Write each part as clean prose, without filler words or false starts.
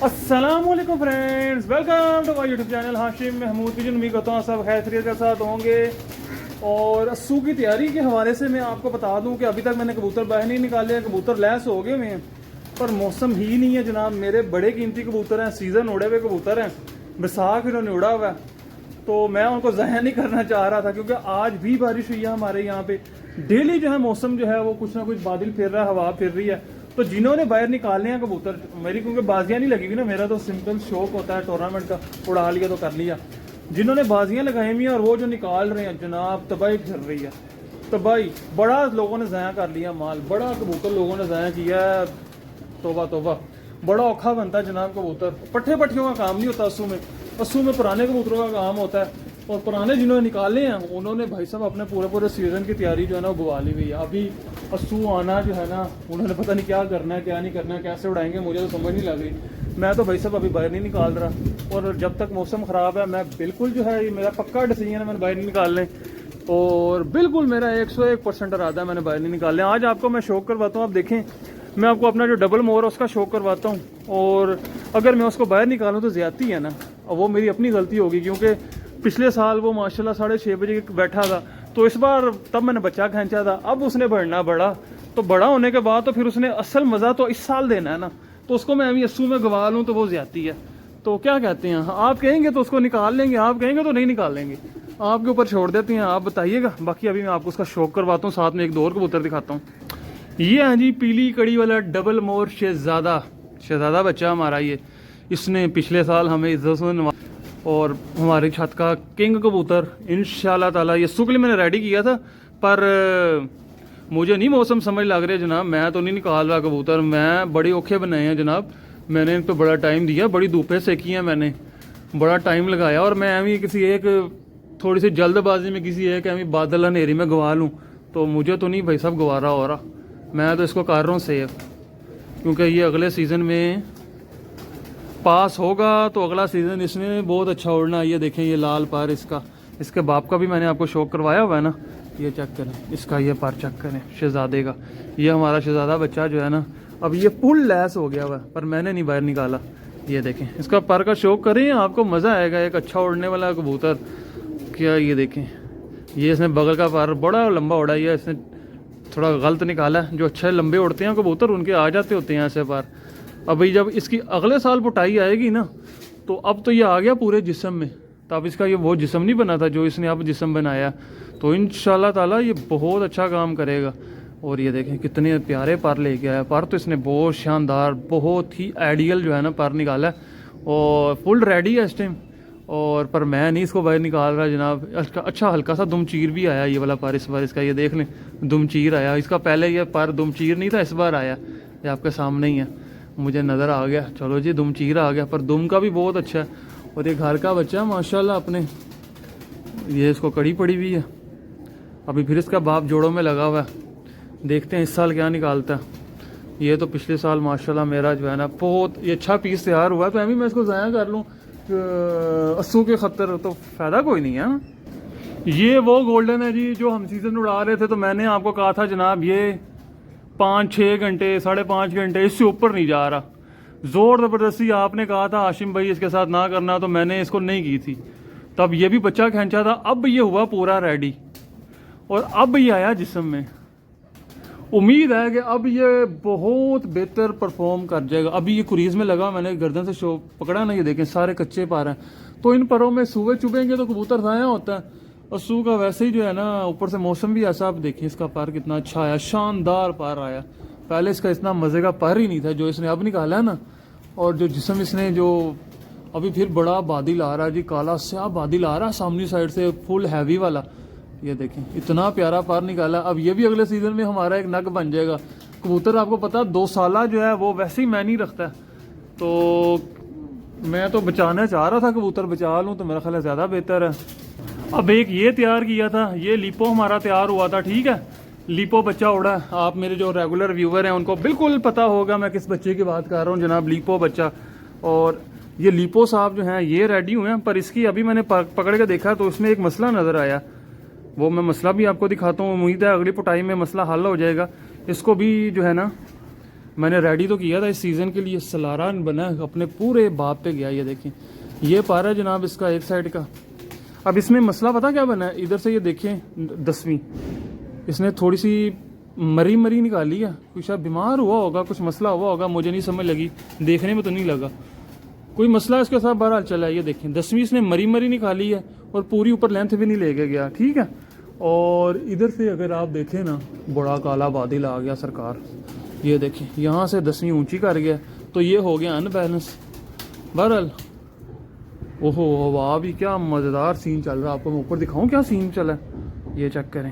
अस्सलामुअलैकुम friends, welcome to my YouTube channel Hashim Mahmood vision. उम्मीद करता हूँ सब खैर खैरियत के साथ होंगे। और अस्सू की तैयारी के हवाले से मैं आपको बता दूं कि अभी तक मैंने कबूतर बाहर नहीं निकाले, कबूतर लैस हो गए हुए हैं, पर मौसम ही नहीं है जनाब। मेरे बड़े कीमती कबूतर हैं, सीज़न उड़े हुए कबूतर हैं, बैसाख इन्होंने उड़ा हुआ है, तो मैं उनको ज़ाया नहीं करना चाह रहा था क्योंकि आज भी बारिश हुई है हमारे यहाँ पे। डेली जो है मौसम जो है वो कुछ ना कुछ बादल फिर रहा है, हवा फिर रही है, तो जिन्होंने बाहर निकालने हैं कबूतर, मेरी क्योंकि बाजियाँ नहीं लगी हुई ना, मेरा तो सिंपल शौक होता है टूर्नामेंट का, उड़ा लिया तो कर लिया। जिन्होंने बाजियाँ लगाई हुई हैं और वो जो निकाल रहे हैं जनाब, तबाही चल रही है, तबाही। बड़ा लोगों ने ज़ाया कर लिया माल, बड़ा कबूतर लोगों ने ज़ाया किया। तोबा तोबा, बड़ा औखा बनता है जनाब कबूतर। पट्ठे पट्टियों का काम नहीं होता अस्सू में पुराने कबूतरों का काम होता है। और पुराने जिन्होंने निकाले हैं उन्होंने भाई साहब अपने पूरे सीजन की तैयारी जो है ना वो बुवा ली हुई है। अभी अस्सू आना जो है ना, उन्होंने पता नहीं क्या करना है क्या नहीं करना है, कैसे उड़ाएंगे, मुझे तो समझ नहीं लग रही। मैं तो भाई साहब अभी बाहर नहीं निकाल रहा, और जब तक मौसम ख़राब है मैं बिल्कुल जो है, ये मेरा पक्का डिसीजन है, मैंने बाहर नहीं निकालने। और बिल्कुल मेरा 101% इरादा है मैंने बाहर नहीं निकालने। आज आपको मैं शौक करवाता हूँ, आप देखें, मैं आपको अपना जो डबल मोर है उसका शौक करवाता हूँ। और अगर मैं उसको बाहर निकालूँ तो ज़्यादती है ना, और वो मेरी अपनी गलती होगी, क्योंकि पिछले साल वो माशाल्लाह 6:30 बजे बैठा था, तो इस बार तब मैंने बच्चा खींचा था, अब उसने बढ़ना बड़ा, तो बड़ा होने के बाद तो फिर उसने असल मज़ा तो इस साल देना है ना, तो उसको मैं अभी अस्सू में गवा लूँ तो वो ज़्यादती है। तो क्या कहते हैं, आप कहेंगे तो उसको निकाल लेंगे, आप कहेंगे तो नहीं निकाल लेंगे, आपके ऊपर छोड़ देते हैं, आप बताइएगा। बाकी अभी मैं आपको उसका शौक करवाता हूँ, साथ में एक दो और कबूतर दिखाता हूँ। ये है जी पीली कड़ी वाला डबल मोर शहजादा बच्चा हमारा। ये इसने पिछले साल हमें इज्जत से, और हमारी छत का किंग कबूतर इंशाल्लाह ताला। ये सुकली मैंने रेडी किया था, पर मुझे नहीं मौसम समझ लग रहा जनाब, मैं तो नहीं निकाल रहा कबूतर। मैं बड़े औखे बनाए हैं जनाब, मैंने इन पर बड़ा टाइम दिया, बड़ी धूपें सेकी हैं मैंने, बड़ा टाइम लगाया, और मैं अभी किसी एक थोड़ी सी जल्दबाजी में किसी एक अभी बादल अंधेरी में गवा लूँ, तो मुझे तो नहीं भाई साहब गवारा हो रहा। मैं तो इसको कर रहा हूँ सेव, क्योंकि ये अगले सीज़न में पास होगा तो अगला सीज़न इसमें बहुत अच्छा उड़ना। ये देखें, ये लाल पर इसका, इसके बाप का भी मैंने आपको शौक करवाया हुआ है ना, ये चेक करें, इसका ये पर चेक करें शहजादे का। ये हमारा शहजादा बच्चा जो है ना, अब ये फुल लैस हो गया हुआ, पर मैंने नहीं बाहर निकाला। ये देखें, इसका पर का शौक करें, आपको मज़ा आएगा। एक अच्छा उड़ने वाला कबूतर क्या, ये देखें, ये इसने बगल का पर बड़ा लंबा उड़ा, है इसने थोड़ा गलत निकाला है। जो अच्छे लंबे उड़ते हैं कबूतर उनके आ जाते होते हैं ऐसे पर। अभी जब इसकी अगले साल पुटाई आएगी ना, तो अब तो ये आ गया पूरे जिस्म में, तो अब इसका ये वो जिस्म नहीं बना था जो इसने अब जिस्म बनाया, तो इंशाल्लाह ताला ये बहुत अच्छा काम करेगा। और ये देखें कितने प्यारे पर लेके आया, पर तो इसने बहुत शानदार, बहुत ही आइडियल जो है ना पर निकाला है, और फुल रेडी है इस टाइम। और पर मैं नहीं इसको बाहर निकाल रहा जनाब। अच्छा हल्का सा दुमचीर भी आया ये वाला पर इस बार, इसका ये देख लें, दुमचीर आया। इसका पहले ये पर दुमचीर नहीं था, इस बार आया, ये आपके सामने ही है, मुझे नज़र आ गया। चलो जी, दुमचीर आ गया, पर दुम का भी बहुत अच्छा है। और ये घर का बच्चा माशाल्लाह अपने, ये इसको कड़ी पड़ी हुई है, अभी फिर इसका बाप जोड़ों में लगा हुआ है, देखते हैं इस साल क्या निकालता है। ये तो पिछले साल माशाल्लाह मेरा जो है ना बहुत ये अच्छा पीस तैयार हुआ, तो अभी मैं इसको ज़ाया कर लूँ अस्सू के खतर, तो फ़ायदा कोई नहीं है। ये वो गोल्डन है जी जो हम सीज़न उड़ा रहे थे, तो मैंने आपको कहा था जनाब ये 5-6 घंटे 5.5 घंटे इससे ऊपर नहीं जा रहा। ज़ोर ज़बरदस्ती आपने कहा था आशिम भाई इसके साथ ना करना, तो मैंने इसको नहीं की थी। तब ये भी बच्चा खींचा था, अब ये हुआ पूरा रेडी, और अब ये आया जिस्म में। उम्मीद है कि अब ये बहुत बेहतर परफॉर्म कर जाएगा। अभी ये कुरीज में लगा, मैंने गर्दन से शो पकड़ा ना, ये देखें सारे कच्चे पर हैं, तो इन परों में सूए चुभेंगे तो कबूतर ज़ाया होता है। अस्सू का वैसे ही जो है ना, ऊपर से मौसम भी ऐसा, आप देखिए इसका पर कितना अच्छा आया, शानदार पर आया। पहले इसका इतना मज़े का पर ही नहीं था जो इसने अब निकाला है ना। और जो जिस्म इसने जो अभी फिर बड़ा बादल आ रहा है जी, काला स्याह बादल आ रहा है सामने साइड से, फुल हैवी वाला। ये देखें इतना प्यारा पर निकाला। अब ये भी अगले सीज़न में हमारा एक नग बन जाएगा। कबूतर आपको पता 2 साल जो है वो वैसे ही मैं नहीं रखता है, तो मैं तो बचाना चाह रहा था, कबूतर बचा लूँ तो मेरा ख्याल ज़्यादा बेहतर है। अब एक ये तैयार किया था, ये लिपो हमारा तैयार हुआ था, ठीक है, लिपो बच्चा उड़ा। आप मेरे जो रेगुलर व्यूवर हैं उनको बिल्कुल पता होगा मैं किस बच्चे की बात कर रहा हूँ जनाब, लिपो बच्चा। और ये लिपो साहब जो हैं ये रेडी हुए हैं, पर इसकी अभी मैंने पकड़ के देखा तो उसमें एक मसला नज़र आया, वो मैं मसला भी आपको दिखाता हूँ। उम्मीद है अगली पुटाई में मसला हल हो जाएगा। इसको भी जो है ना मैंने रेडी तो किया था इस सीज़न के लिए, सलारा बना अपने पूरे बाप पे गया। ये देखें, ये पारा जनाब इसका एक साइड का। अब इसमें मसला पता क्या बना है, इधर से ये देखें 10वीं, इसने थोड़ी सी मरी मरी निकाली है। कुछ शायद बीमार हुआ होगा, कुछ मसला हुआ होगा, मुझे नहीं समझ लगी, देखने में तो नहीं लगा कोई मसला इसके साथ। बहरहाल चला, ये देखें 10वीं इसने मरी मरी निकाली है और पूरी ऊपर लेंथ भी नहीं लेके गया, ठीक है। और इधर से अगर आप देखें ना, बड़ा काला बादल आ गया सरकार। ये देखें यहाँ से 10वीं ऊंची कर गया, तो ये हो गया अनबैलेंस। बहरहाल ओहो, हवा भी क्या मज़ेदार सीन चल रहा है। आपको मैं ऊपर दिखाऊं क्या सीन चला है, ये चेक करें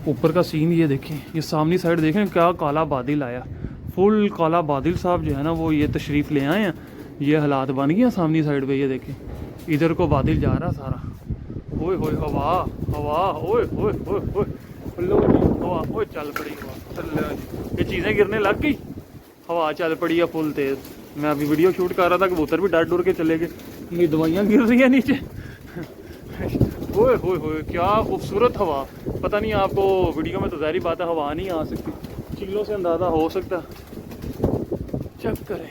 ऊपर का सीन। ये देखें, ये सामनी साइड देखें क्या काला बादल आया, फुल काला बादल साहब जो है ना वो ये तशरीफ़ ले आए हैं। ये हालात बन गए सामनी साइड पे। ये देखें इधर को बादल जा रहा सारा। ओए होए हवा, हवा, ओए ओए ओए ओए, लो जी हवा, ओए चल पड़ी हवा, चल ये चीज़ें गिरने लग गई, हवा चल पड़ी है फुल तेज़। मैं अभी वीडियो शूट कर रहा था, कबूतर भी डर डर के चले गए, ये दवाइयाँ गिर रही हैं नीचे। ओए होए होए क्या खूबसूरत हवा। पता नहीं आपको वीडियो में तो ज़ाहिर बात है हवा नहीं आ सकती, चीलों से अंदाज़ा हो सकता। चेक करें,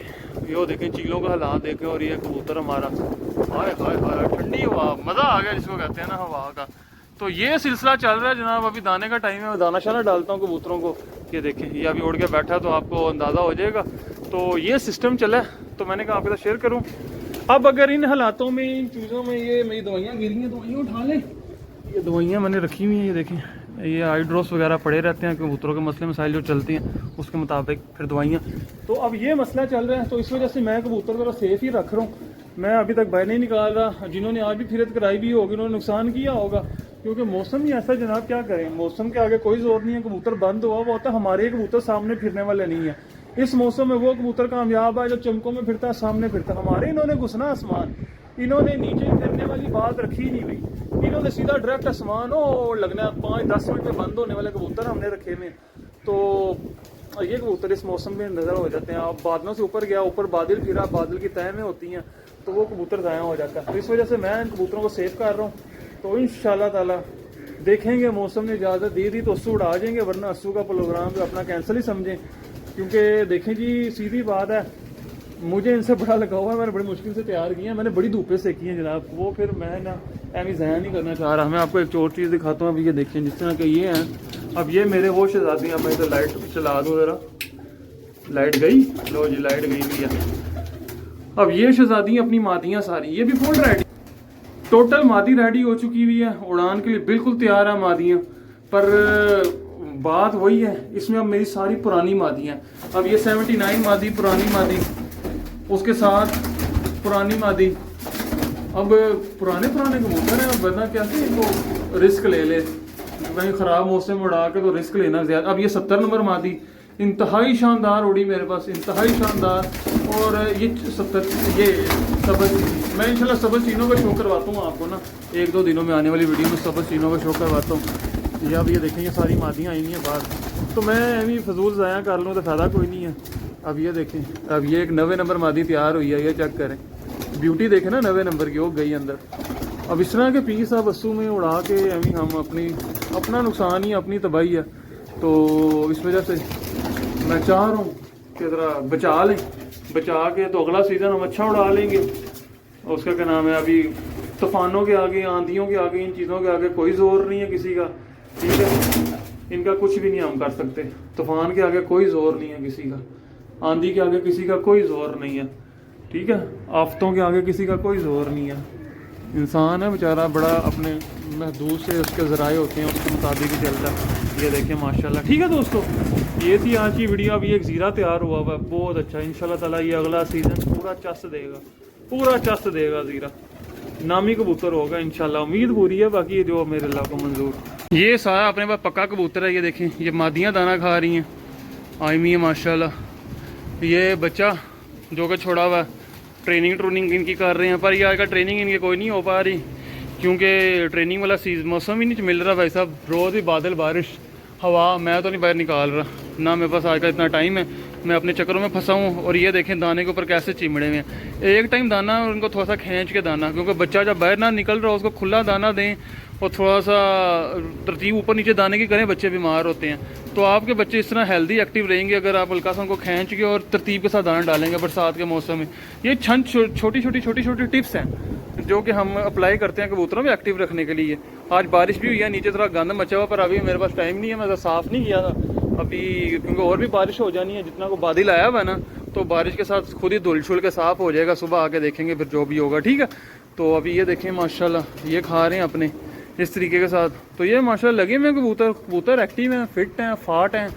यो देखें चीलों का हालात देखें, और ये कबूतर हमारा, हाय हाय हाय ठंडी हवा, मज़ा आ गया जिसको कहते हैं ना हवा का। तो ये सिलसिला चल रहा है जनाब। अभी दाने का टाइम है, मैं दाना शाना डालता हूँ कबूतरों को। ये देखें ये अभी उड़ के बैठा, तो आपको अंदाज़ा हो जाएगा। तो ये सिस्टम चला है, तो मैंने कहा आपके साथ शेयर करूँ। अब अगर इन हालातों में, इन चीज़ों में ये मेरी दवाइयाँ गिरी हैं, दवाइयाँ उठा लें। ये दवाइयाँ मैंने रखी हुई हैं, ये देखें, ये आई ड्रॉप्स वगैरह पड़े रहते हैं कबूतरों के मसले मसाइल जो चलते हैं उसके मुताबिक फिर दवाइयाँ। तो अब ये मसला चल रहा है, तो इस वजह से मैं कबूतर ज़रा सेफ ही रख रहा हूँ। मैं अभी तक बाहर नहीं निकाल रहा। जिन्होंने आज भी फिरत कराई भी होगी उन्होंने नुकसान किया होगा, क्योंकि मौसम ही ऐसा जनाब, क्या करें। मौसम के आगे कोई जोर नहीं है। कबूतर बंद हुआ वो होता है, हमारे कबूतर सामने फिरने वाले नहीं है। इस मौसम में वो कबूतर कामयाब है जो चमकों में फिरता है, सामने फिरता है। हमारे इन्होंने घुसना आसमान, इन्होंने नीचे फिरने वाली बात रखी नहीं हुई, इन्होंने सीधा डायरेक्ट आसमान हो लगना 5-10 मिनट में बंद होने वाले कबूतर हमने रखे में। तो ये कबूतर इस मौसम में नज़र हो जाते हैं। अब बादलों से ऊपर गया, ऊपर बादल फिरा, बादल की तह में होती हैं, तो वो कबूतर ज़ाया हो जाता है। तो इस वजह से मैं इन कबूतरों को सेव कर रहा हूँ। तो इंशाल्लाह ताला देखेंगे, मौसम ने इजाज़त दी थी तो अस्सू उड़ा जाएंगे, वरना अस्सू का प्रोग्राम भी अपना कैंसिल ही समझें। क्योंकि देखें जी, सीधी बात है, मुझे इनसे बड़ा लगा हुआ है, मैंने बड़ी मुश्किल से तैयार किए हैं, मैंने बड़ी धूपे सेकी हैं जनाब। वो फिर मैं ना एम ज़ाया नहीं करना चाह रहा। मैं आपको एक और चीज़ दिखाता हूँ। अभी ये देखिए, जिस तरह के ये हैं, अब ये मेरे वो शहजादियाँ। मैं तो लाइट चला दूँ ज़रा, लाइट गई, लो जी लाइट गई भैया। अब ये शहजादियाँ अपनी मादियाँ सारी, ये भी फुल रेडी, टोटल मादी रेडी हो चुकी हुई है, उड़ान के लिए बिल्कुल तैयार है मादियाँ। पर बात वही है, इसमें अब मेरी सारी पुरानी मादियाँ। अब ये 79 मादी, पुरानी मादी, उसके साथ पुरानी मादी। अब पुराने कबूतर हैं, वरना क्या कि वो रिस्क ले ले, कहीं ख़राब मौसम उड़ा के तो रिस्क लेना ज़्यादा। अब ये 70 नंबर मादी इंतहाई शानदार उड़ी मेरे पास, इंतहाई शानदार। और ये 70, ये सबज, मैं इंशाल्लाह सबज चीनों का शो करवाता हूँ आपको ना, 1-2 दिनों में आने वाली वीडियो में सबज चीनों का शो करवाता हूँ। या अब ये देखें, ये सारी मादियाँ आई हुई हैं बाहर, तो मैं अभी फजूल ज़ाया कर लूँ तो फ़ायदा कोई नहीं है। अब ये देखें, अब ये एक 90 नंबर मादी तैयार हुई है, ये चेक करें, ब्यूटी देखें ना 90 नंबर की, वो गई अंदर। अब इस तरह के पीस अब बस्सू में उड़ा के अभी हम अपना नुकसान ही, अपनी तबाही है। तो इस वजह से मैं चाह रहा हूँ कि ज़रा बचा लें, बचा के तो अगला सीज़न हम अच्छा उड़ा लेंगे। उसका क्या नाम है, अभी तूफ़ानों के आगे, आंधियों के आगे, इन चीज़ों के आगे कोई ज़ोर नहीं है किसी का, ठीक है। इनका कुछ भी नहीं हम कर सकते। तूफ़ान के आगे कोई ज़ोर नहीं है किसी का, आंधी के आगे किसी का कोई ज़ोर नहीं है, ठीक है। आफतों के आगे किसी का कोई ज़ोर नहीं है। इंसान है बेचारा, बड़ा अपने महदूद से उसके ज़राए होते हैं, उसके मुताबिक ही चलता है। ये देखें माशाल्लाह, ठीक है दोस्तों, ये थी आज की वीडियो। अभी एक ज़ीरा तैयार हुआ हुआ है, बहुत अच्छा। इंशाल्लाह ताला ये अगला सीज़न पूरा चस देगा, पूरा चस देगा ज़ीरा, नामी कबूतर होगा इंशाल्लाह, उम्मीद पूरी है। बाकी जो मेरे अल्लाह को मंजूर। ये सारा अपने पास पक्का कबूतर है, ये देखें, ये मादियाँ दाना खा रही हैं, आईमी है माशाल्लाह। ये बच्चा जो कि छोड़ा हुआ, ट्रेनिंग इनकी कर रहे हैं, पर ये आज का ट्रेनिंग इनकी कोई नहीं हो पा रही, क्योंकि ट्रेनिंग वाला मौसम ही नहीं मिल रहा भाई साहब। रोज़ ही बादल, बारिश, हवा, मैं तो नहीं बाहर निकाल रहा ना, मेरे पास आज का इतना टाइम है, मैं अपने चक्करों में फंसा हूँ। और ये देखें दाने के ऊपर कैसे चिमड़े हुए हैं। एक टाइम दाना उनको थोड़ा सा खींच के दाना, क्योंकि बच्चा जब बाहर ना निकल रहा हो उसको खुला दाना दें, और थोड़ा सा तरतीब ऊपर नीचे दाने की करें, बच्चे बीमार होते हैं। तो आपके बच्चे इस तरह हेल्दी एक्टिव रहेंगे अगर आप हल्का सा उनको खींच के और तरतीब के साथ दाना डालेंगे बरसात के मौसम में। ये छंद छोटी छोटी टिप्स हैं जो कि हम अप्लाई करते हैं कबूतरों में एक्टिव रखने के लिए। आज बारिश भी हुई है, नीचे थोड़ा गंद मचा हुआ, पर अभी मेरे पास टाइम नहीं है, मैं साफ़ नहीं किया था अभी, क्योंकि और भी बारिश हो जानी है। जितना को बादल आया हुआ है ना, तो बारिश के साथ खुद ही धुल छुल के साफ़ हो जाएगा। सुबह आके देखेंगे फिर जो भी होगा, ठीक है। तो अभी ये देखें माशाल्लाह ये खा रहे हैं अपने इस तरीके के साथ। तो ये माशाल्लाह लगे हुए कबूतर एक्टिव हैं, फिट हैं, फाट हैं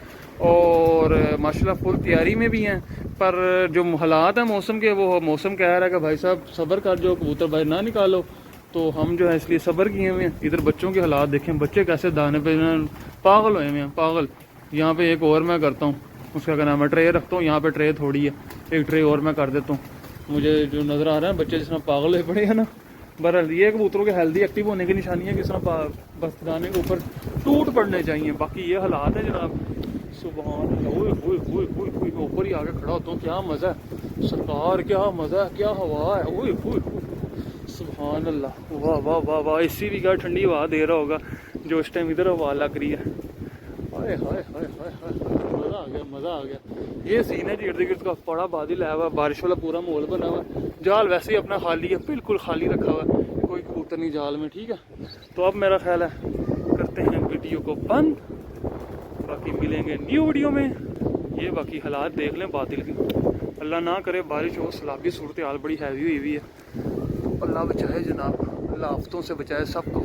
और माशाल्लाह फुल तैयारी में भी हैं। पर जो हालात हैं मौसम के, वो मौसम कह रहा है कि भाई साहब सब्र कर, जो कबूतर बाहर ना निकालो। तो हम जो है इसलिए सब्र किए हुए हैं। इधर बच्चों के हालात देखें, बच्चे कैसे दाने पे पागल हुए हुए हैं, पागल। यहाँ पे एक और मैं करता हूँ, उसका क्या नाम है, ट्रे रखता हूँ। यहाँ पे ट्रे थोड़ी है, एक ट्रे और मैं कर देता हूँ। मुझे जो नज़र आ रहा है बच्चे जिस तरह पागल हुए पड़े हैं ना। बहरहाल ये कबूतरों के हेल्दी एक्टिव होने की निशानी है कि इस तरह बस दाने के ऊपर टूट पड़ने चाहिए। बाकी ये हालात है जनाब, सुभान अल्लाह। ऊपर ही आके खड़ा होता हूँ, क्या मज़ा है सरकार, क्या मज़ा है, क्या हवा है, सुभान अल्लाह। वाह वाह वाह वाह। इसी भी क्या ठंडी हवा दे रहा होगा जो इस टाइम इधर हवा लग रही है। हाय हाय हाय हाय हाय, मज़ा आ गया, मज़ा आ गया। ये सीन है जी, इर्द गिर्द का बड़ा बादल आया हुआ, बारिश वाला पूरा माहौल बना हुआ है। जाल वैसे ही अपना खाली है, बिल्कुल खाली रखा हुआ है, कोई कबूतर नहीं जाल में, ठीक है। तो अब मेरा ख्याल है करते हैं वीडियो को बंद, बाकी मिलेंगे न्यू वीडियो में। ये बाकी हालात देख लें बादल की, अल्लाह ना करे बारिश हो, सैलाबी सूरत हाल बड़ी हैवी हुई है। अल्लाह बचाए जनाब, अल्लाह आफतों से बचाए सबको।